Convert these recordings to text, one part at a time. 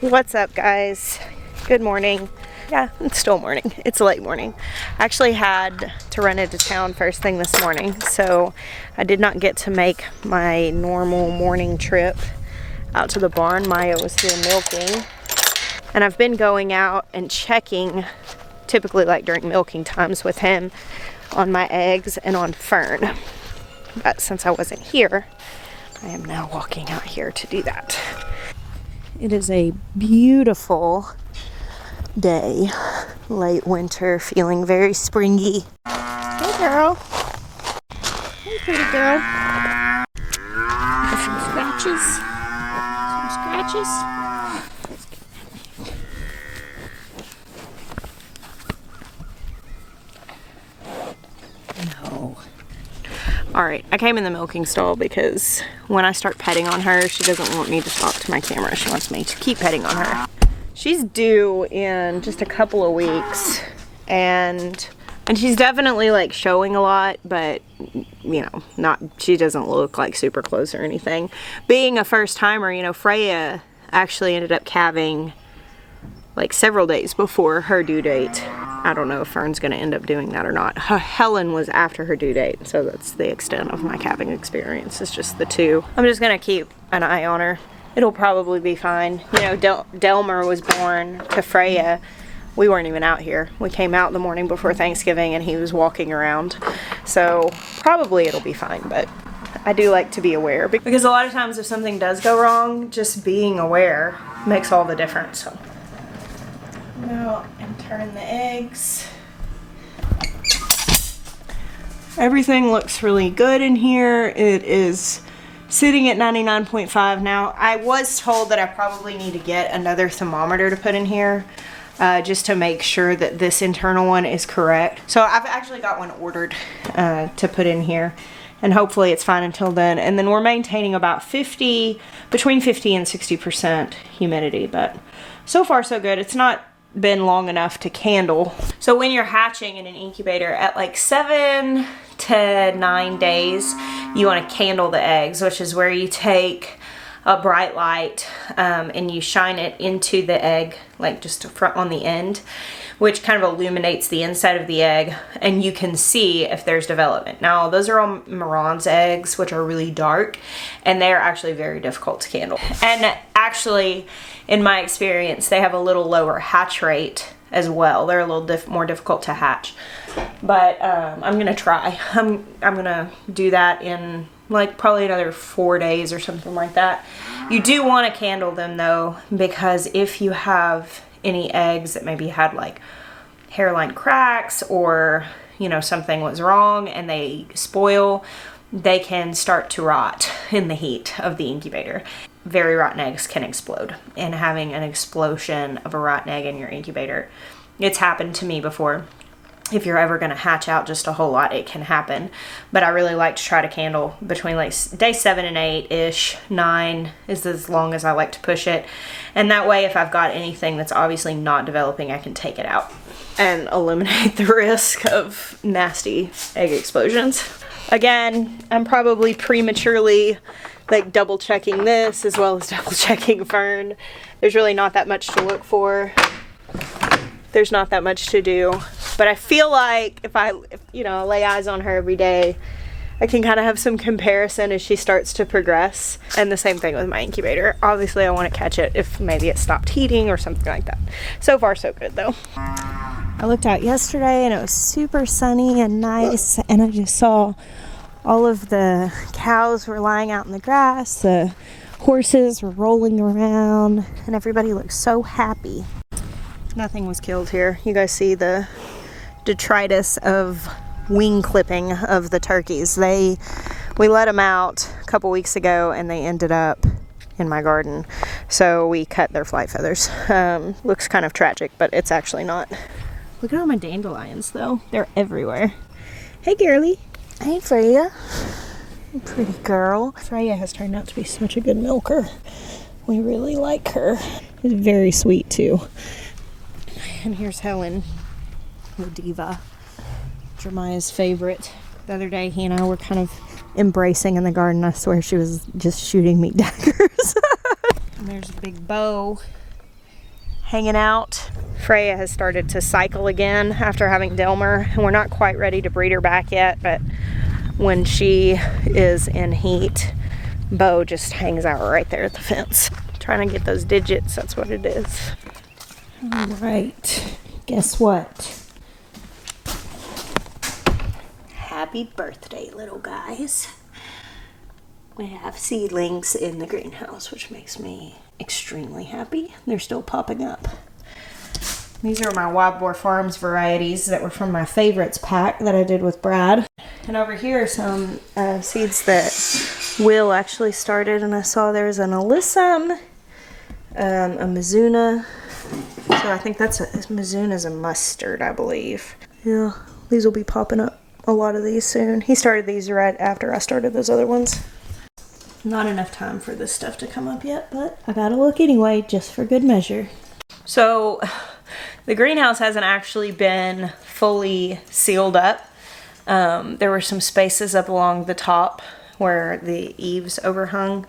What's up, guys? Good morning. Yeah, it's still morning. It's late morning. I actually had to run into town first thing this morning, so I did not get to make my normal morning trip out to the barn. Maya was here milking, and I've been going out and checking, typically like during milking times with him, on my eggs and on Fern. But since I wasn't here, I am now walking out here to do that. It is a beautiful day, late winter, feeling very springy. Hey girl. Hey pretty girl. Got some scratches. No. Alright, I came in the milking stall because when I start petting on her, she doesn't want me to talk to my camera. She wants me to keep petting on her. She's due in just a couple of weeks, and she's definitely like showing a lot, but you know, she doesn't look like super close or anything. Being a first timer, you know, Freya actually ended up calving like several days before her due date. I don't know if Fern's gonna end up doing that or not. Helen was after her due date, so that's the extent of my calving experience. It's just the two. I'm just gonna keep an eye on her. It'll probably be fine. You know, Delmer was born to Freya. We weren't even out here. We came out the morning before Thanksgiving and he was walking around. So probably it'll be fine, but I do like to be aware. Because a lot of times if something does go wrong, just being aware makes all the difference. So now and turn the eggs. Everything looks really good in here. It is sitting at 99.5 now. I was told that I probably need to get another thermometer to put in here just to make sure that this internal one is correct. So I've actually got one ordered to put in here, and hopefully it's fine until then. And then we're maintaining about between 50 and 60% humidity, but so far so good. It's not been long enough to candle. So when you're hatching in an incubator at like 7 to 9 days, you want to candle the eggs, which is where you take a bright light and you shine it into the egg, like just front on the end, which kind of illuminates the inside of the egg, and you can see if there's development. Now, those are all Moran's eggs, which are really dark, and they're actually very difficult to candle. And actually, in my experience, they have a little lower hatch rate as well. They're a little more difficult to hatch. But I'm gonna try. I'm gonna do that in like probably another 4 days or something like that. You do want to candle them though, because if you have any eggs that maybe had like hairline cracks, or you know, something was wrong and they spoil, they can start to rot in the heat of the incubator. Very rotten eggs can explode, and having an explosion of a rotten egg in your incubator, it's happened to me before. If you're ever going to hatch out just a whole lot, it can happen. But I really like to try to candle between like day 7 and 8-ish. 9 is as long as I like to push it. And that way, if I've got anything that's obviously not developing, I can take it out and eliminate the risk of nasty egg explosions. Again, I'm probably prematurely like double checking this as well as double checking Fern. There's really not that much to look for. There's not that much to do. But I feel like if you know, lay eyes on her every day, I can kind of have some comparison as she starts to progress. And the same thing with my incubator. Obviously, I want to catch it if maybe it stopped heating or something like that. So far, so good though. I looked out yesterday and it was super sunny and nice, and I just saw all of the cows were lying out in the grass, the horses were rolling around, and everybody looked so happy. Nothing was killed here. You guys see the detritus of wing clipping of the turkeys. We let them out a couple weeks ago and they ended up in my garden. So we cut their flight feathers. Looks kind of tragic, but it's actually not. Look at all my dandelions though. They're everywhere. Hey girly. Hey Freya. Pretty girl. Freya has turned out to be such a good milker. We really like her. She's very sweet too. And here's Helen, the diva, Jeremiah's favorite. The other day, he and I were kind of embracing in the garden. I swear she was just shooting me daggers. And there's a big bow hanging out. Freya has started to cycle again after having Delmer, and we're not quite ready to breed her back yet, but when she is in heat, Bo just hangs out right there at the fence. Trying to get those digits, that's what it is. All right, guess what? Happy birthday, little guys. We have seedlings in the greenhouse, which makes me extremely happy. They're still popping up. These are my Wild Boar Farms varieties that were from my favorites pack that I did with Brad. And over here are some seeds that Will actually started, and I saw there's an alyssum, a mizuna. So I think that's mizuna's a mustard, I believe. Yeah, these will be popping up, a lot of these soon. He started these right after I started those other ones. Not enough time for this stuff to come up yet, but I gotta look anyway, just for good measure. So the greenhouse hasn't actually been fully sealed up. There were some spaces up along the top where the eaves overhung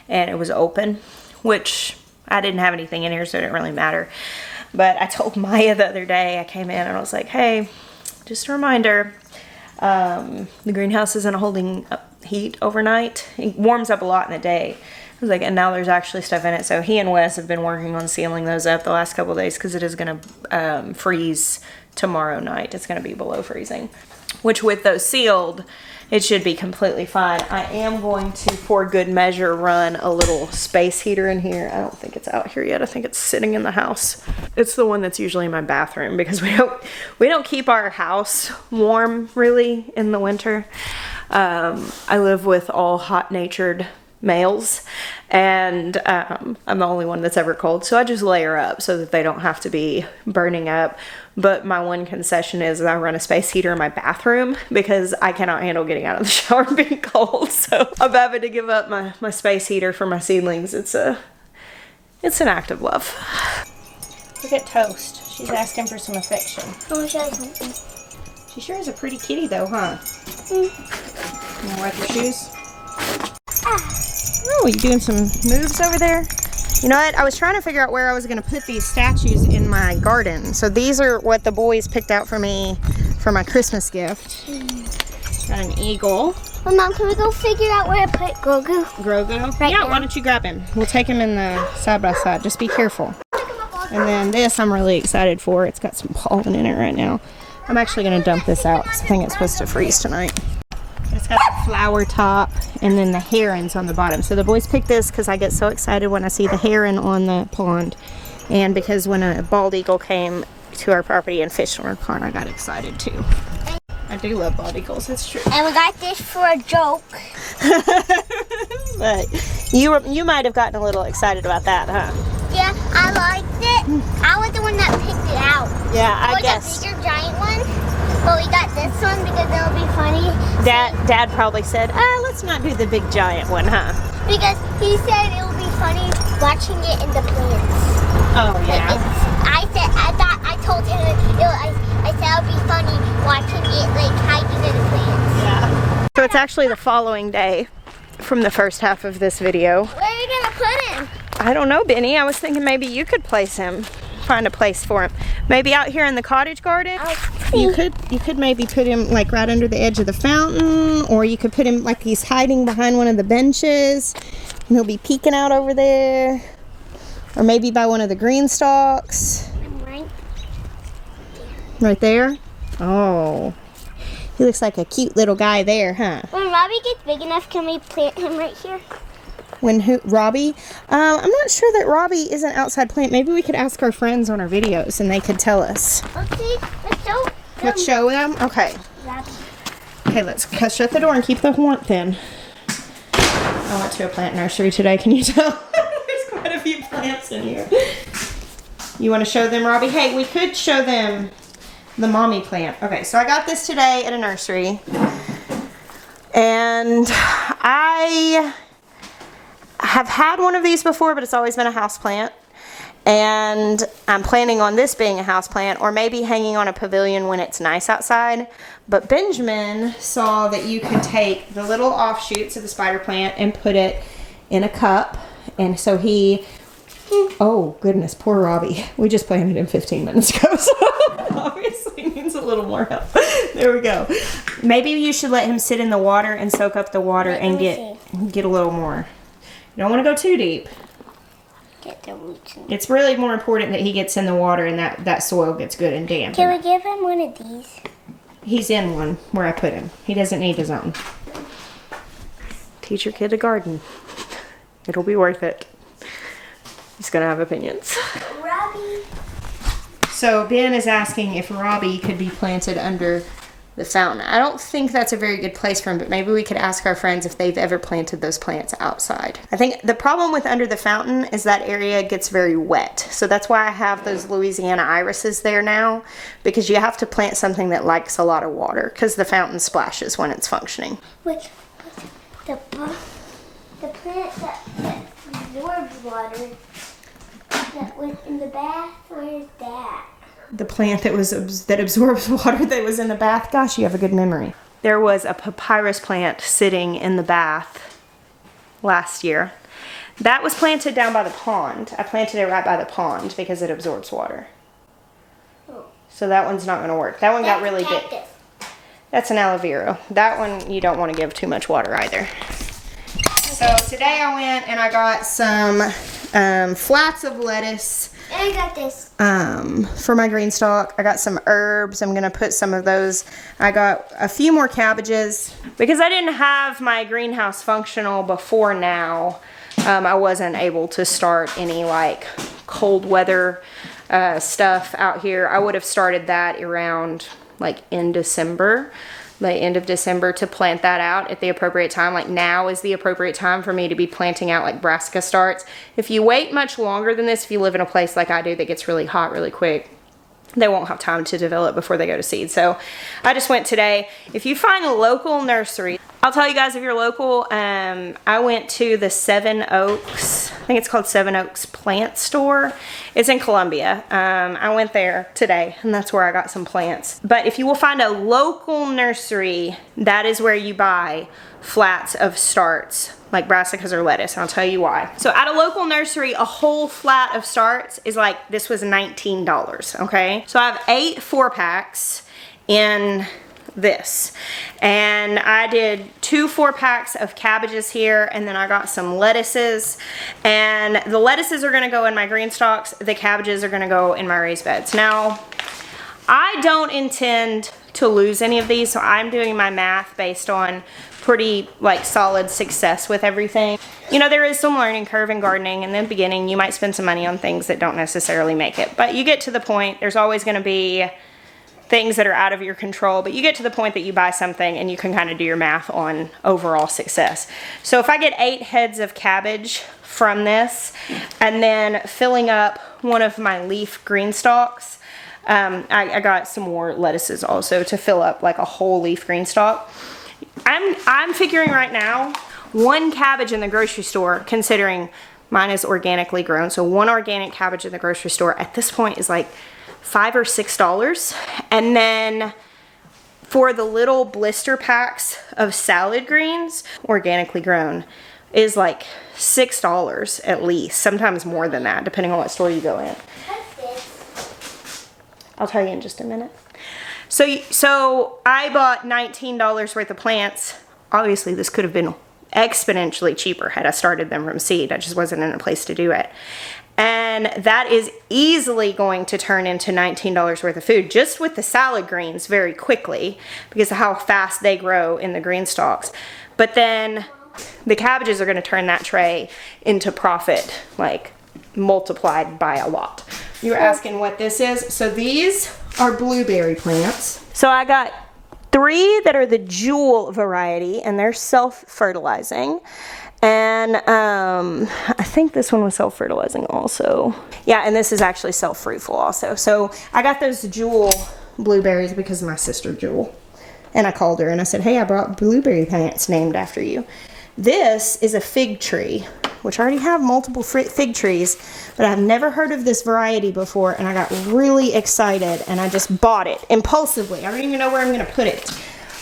and it was open, which I didn't have anything in here, so it didn't really matter. But I told Maya the other day, I came in and I was like, hey, just a reminder, the greenhouse isn't holding heat overnight. It warms up a lot in the day. I was like, and now there's actually stuff in it. So he and Wes have been working on sealing those up the last couple of days because it is going to freeze tomorrow night. It's going to be below freezing, which with those sealed, it should be completely fine. I am going to, for good measure, run a little space heater in here. I don't think it's out here yet. I think it's sitting in the house. It's the one that's usually in my bathroom because we don't keep our house warm really in the winter. I live with all hot-natured males, and I'm the only one that's ever cold, so I just layer up so that they don't have to be burning up. But my one concession is I run a space heater in my bathroom because I cannot handle getting out of the shower and being cold, so I'm having to give up my space heater for my seedlings. It's an act of love. Look at Toast. She's asking for some affection. I want to show you something. She sure is a pretty kitty though, huh? You wanna wipe your shoes? Oh, you doing some moves over there? You know what? I was trying to figure out where I was going to put these statues in my garden. So these are what the boys picked out for me for my Christmas gift. Got an eagle. Well, Mom, can we go figure out where to put Grogu? Grogu? Right yeah, now. why don't you grab him? We'll take him in the side by side. Just be careful. And then this I'm really excited for. It's got some pollen in it right now. I'm actually going to dump this out because I think it's supposed to freeze tonight. It's got the flower top and then the herons on the bottom. So the boys picked this because I get so excited when I see the heron on the pond. And because when a bald eagle came to our property and fished on our pond, I got excited too. I do love bald eagles, it's true. And we got this for a joke. But you might have gotten a little excited about that, huh? Yeah, I liked it. I was the one that picked it out. Yeah, I guess. The bigger giant one. But we got this one because it'll be funny. Dad probably said, let's not do the big giant one, huh? Because he said it will be funny watching it in the plants. Oh, yeah. I told him, I said it would be funny watching it like hiding in the plants. Yeah. So it's actually the following day from the first half of this video. Where are you going to put him? I don't know, Benny. I was thinking maybe you could place him. Find a place for him. Maybe out here in the cottage garden. You could maybe put him like right under the edge of the fountain, or you could put him like he's hiding behind one of the benches and he'll be peeking out over there, or maybe by one of the green stalks. Right there. Oh, he looks like a cute little guy there, huh? When Robbie gets big enough, can we plant him right here? When who? Robbie? I'm not sure that Robbie is an outside plant. Maybe we could ask our friends on our videos and they could tell us. Let's show them. Okay. Robbie. Okay, let's shut the door and keep the warmth in. I went to a plant nursery today. Can you tell? There's quite a few plants in here. You want to show them, Robbie? Hey, we could show them the mommy plant. Okay, so I got this today at a nursery. And I have had one of these before, but it's always been a house plant. And I'm planning on this being a house plant, or maybe hanging on a pavilion when it's nice outside. But Benjamin saw that you could take the little offshoots of the spider plant and put it in a cup. And so he Oh, goodness, poor Robbie. We just planted him 15 minutes ago, so obviously needs a little more help. There we go. Maybe you should let him sit in the water and soak up the water and get a little more. You don't want to go too deep. Get the roots in. It's really more important that he gets in the water and that soil gets good and damp. Can we give him one of these? He's in one where I put him. He doesn't need his own. Teach your kid to garden. It'll be worth it. He's gonna have opinions. Robbie. So Ben is asking if Robbie could be planted under the fountain. I don't think that's a very good place for him, but maybe we could ask our friends if they've ever planted those plants outside. I think the problem with under the fountain is that area gets very wet. So that's why I have those Louisiana irises there now, because you have to plant something that likes a lot of water, because the fountain splashes when it's functioning. Wait, the plant that absorbs water that was in the bath, where is that? The plant that absorbs water that was in the bath. Gosh, you have a good memory. There was a papyrus plant sitting in the bath last year. That was planted down by the pond. I planted it right by the pond because it absorbs water. Oh. So that one's not going to work. That one got really big. That's an aloe vera. That one you don't want to give too much water either. So today I went and I got some flats of lettuce. And I got this. For my green stalk. I got some herbs. I'm gonna put some of those. I got a few more cabbages. Because I didn't have my greenhouse functional before now, I wasn't able to start any like cold weather stuff out here. I would have started that around like in December. The end of December to plant that out at the appropriate time. Like now is the appropriate time for me to be planting out like brassica starts. If you wait much longer than this, if you live in a place like I do that gets really hot really quick, they won't have time to develop before they go to seed. So I just went today. If you find a local nursery, I'll tell you guys if you're local, I went to the Seven Oaks, I think it's called Seven Oaks Plant Store. It's in Columbia. I went there today and that's where I got some plants. But if you will find a local nursery, that is where you buy flats of starts, like brassicas or lettuce, and I'll tell you why. So at a local nursery, a whole flat of starts is like, this was $19, okay? So I have 8 4-packs in this, and I did 2 4-packs of cabbages here, and then I got some lettuces, and the lettuces are gonna go in my green stalks, the cabbages are gonna go in my raised beds. Now, I don't intend to lose any of these, so I'm doing my math based on pretty like solid success with everything. You know, there is some learning curve in gardening. In the beginning, you might spend some money on things that don't necessarily make it, but you get to the point, there's always gonna be things that are out of your control, but you get to the point that you buy something and you can kind of do your math on overall success. So if I get 8 heads of cabbage from this, and then filling up one of my leaf green stalks, I got some more lettuces also to fill up like a whole leaf green stalk. I'm figuring right now, 1 cabbage in the grocery store, considering mine is organically grown, so 1 organic cabbage in the grocery store at this point is like $5 or $6. And then for the little blister packs of salad greens, organically grown, is like $6 at least, sometimes more than that, depending on what store you go in. I'll tell you in just a minute. So I bought $19 worth of plants. Obviously, this could have been exponentially cheaper had I started them from seed. I just wasn't in a place to do it. And that is easily going to turn into $19 worth of food just with the salad greens very quickly because of how fast they grow in the green stalks. But then the cabbages are going to turn that tray into profit, like multiplied by a lot. You were asking what this is. So these are blueberry plants. So I got 3 that are the jewel variety, and they're self-fertilizing. And I think this one was self-fertilizing also. Yeah, and this is actually self-fruitful also. So I got those jewel blueberries because of my sister Jewel. And I called her and I said, hey, I brought blueberry plants named after you. This is a fig tree, which I already have multiple fig trees, but I've never heard of this variety before, and I got really excited, and I just bought it impulsively. I don't even know where I'm going to put it.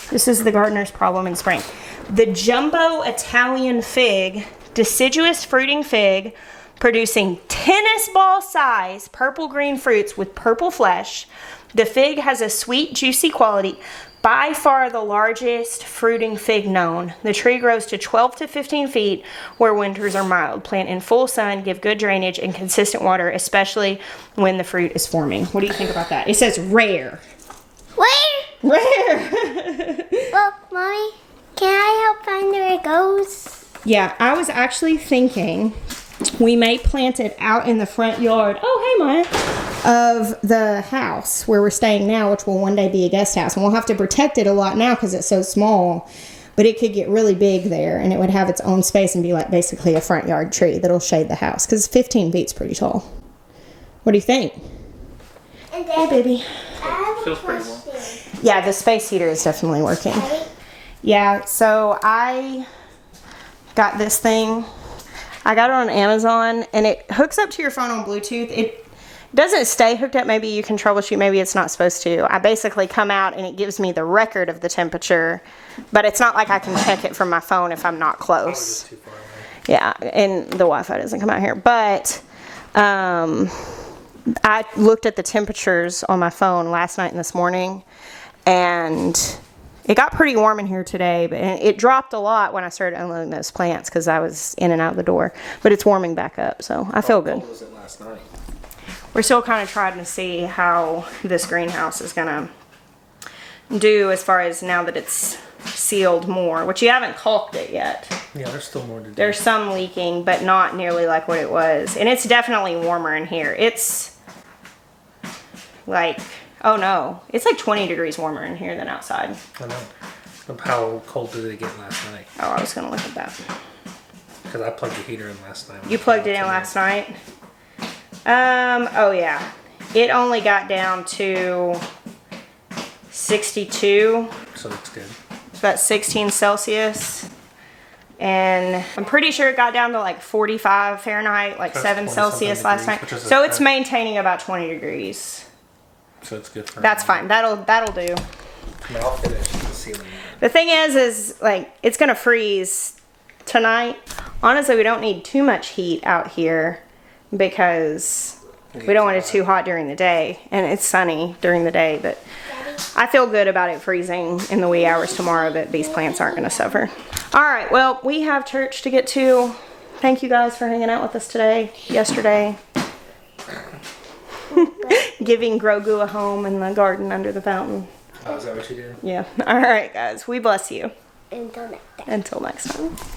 This is the gardener's problem in spring. The jumbo Italian fig, deciduous fruiting fig, producing tennis ball size purple green fruits with purple flesh. The fig has a sweet, juicy quality, by far the largest fruiting fig known. The tree grows to 12 to 15 feet where winters are mild. Plant in full sun, give good drainage and consistent water, especially when the fruit is forming. What do you think about that? It says rare. Where? Rare. Well, Mommy, can I help find where it goes? Yeah, I was actually thinking we may plant it out in the front yard. Oh, hey, Maya. Of the house where we're staying now, which will one day be a guest house. And we'll have to protect it a lot now because it's so small. But it could get really big there, and it would have its own space and be like basically a front yard tree that'll shade the house. Because 15 feet's pretty tall. What do you think? And Hey, baby. I have a Feels pretty question. Yeah, the space heater is definitely working. Right? Yeah, so I got this thing. I got it on Amazon, and it hooks up to your phone on Bluetooth. It doesn't stay hooked up. Maybe you can troubleshoot. Maybe it's not supposed to. I basically come out, and it gives me the record of the temperature, but it's not like I can check it from my phone if I'm not close. Too far away. Yeah, and the Wi-Fi doesn't come out here. But I looked at the temperatures on my phone last night and this morning, and it got pretty warm in here today, but it dropped a lot when I started unloading those plants because I was in and out the door. But it's warming back up, so I feel good. How cold was it last night? We're still kind of trying to see how this greenhouse is going to do as far as now that it's sealed more, which you haven't caulked it yet. Yeah, there's still more to do. There's some leaking, but not nearly like what it was. And it's definitely warmer in here. It's like, oh no, it's like 20 degrees warmer in here than outside. I know. How cold did it get last night? Oh, I was going to look at that. Because I plugged the heater in last night. You plugged it in last night? Oh yeah. It only got down to 62. So it's good. It's about 16 Celsius. And I'm pretty sure it got down to like 45 Fahrenheit, like That's 7 Celsius last degrees, night. which is So it's okay. maintaining about 20 degrees. So it's good for That's fine. That'll do. But I'll finish the ceiling. The thing is like it's gonna freeze tonight. Honestly, we don't need too much heat out here because we don't want it too hot during the day, and it's sunny during the day. But I feel good about it freezing in the wee hours tomorrow that these plants aren't gonna suffer. All right, well, we have church to get to. Thank you guys for hanging out with us yesterday. Giving Grogu a home in the garden under the fountain. Oh, is that what you did? Yeah. All right, guys. We bless you. Until next time. Until next time.